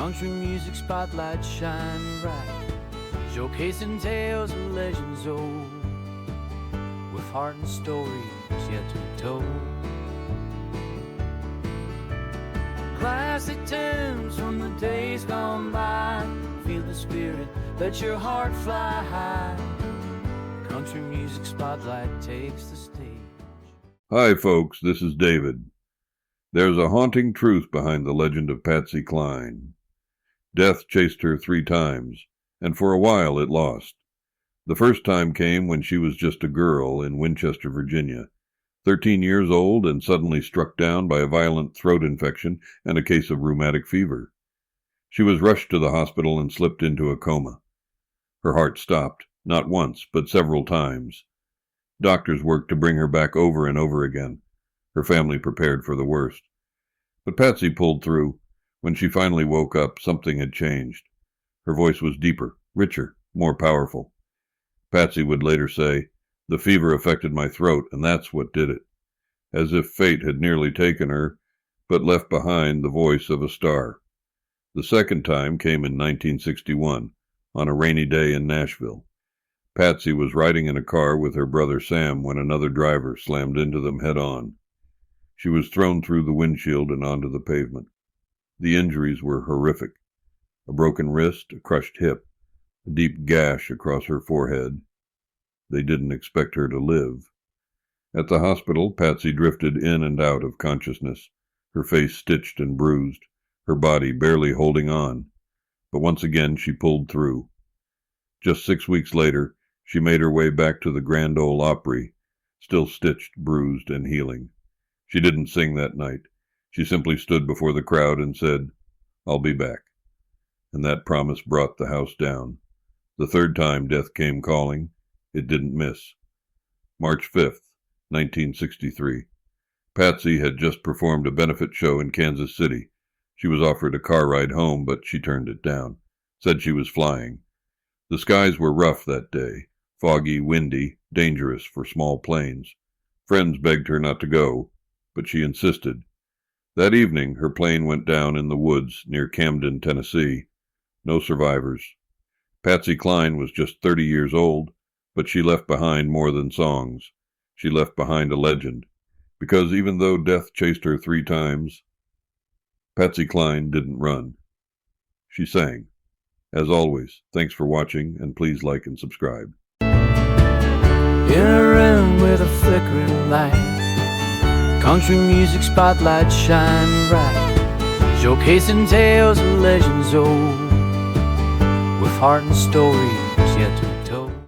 Country music spotlight shine bright, showcasing tales of legends old, with heart and stories yet to be told. Classic tunes from the days gone by, feel the spirit, let your heart fly high. Country music spotlight takes the stage. Hi folks, this is David. There's a haunting truth behind the legend of Patsy Cline. Death chased her 3 times, and for a while it lost. The first time came when she was just a girl in Winchester, Virginia, 13 years old and suddenly struck down by a violent throat infection and a case of rheumatic fever. She was rushed to the hospital and slipped into a coma. Her heart stopped, not once, but several times. Doctors worked to bring her back over and over again. Her family prepared for the worst. But Patsy pulled through. When she finally woke up, something had changed. Her voice was deeper, richer, more powerful. Patsy would later say, "The fever affected my throat, and that's what did it." As if fate had nearly taken her, but left behind the voice of a star. The second time came in 1961, on a rainy day in Nashville. Patsy was riding in a car with her brother Sam when another driver slammed into them head-on. She was thrown through the windshield and onto the pavement. The injuries were horrific. A broken wrist, a crushed hip, a deep gash across her forehead. They didn't expect her to live. At the hospital, Patsy drifted in and out of consciousness, her face stitched and bruised, her body barely holding on. But once again she pulled through. Just 6 weeks later, she made her way back to the Grand Ole Opry, still stitched, bruised, and healing. She didn't sing that night. She simply stood before the crowd and said, "I'll be back." And that promise brought the house down. The third time death came calling, it didn't miss. March 5th, 1963. Patsy had just performed a benefit show in Kansas City. She was offered a car ride home, but she turned it down, said she was flying. The skies were rough that day, foggy, windy, dangerous for small planes. Friends begged her not to go, but she insisted. That evening, her plane went down in the woods near Camden, Tennessee. No survivors. Patsy Cline was just 30 years old, but she left behind more than songs. She left behind a legend, because even though death chased her 3 times, Patsy Cline didn't run. She sang. As always, thanks for watching, and please like and subscribe. In a room with a flickering light, country music spotlight shine bright, showcasing tales of legends old, with heart and stories yet to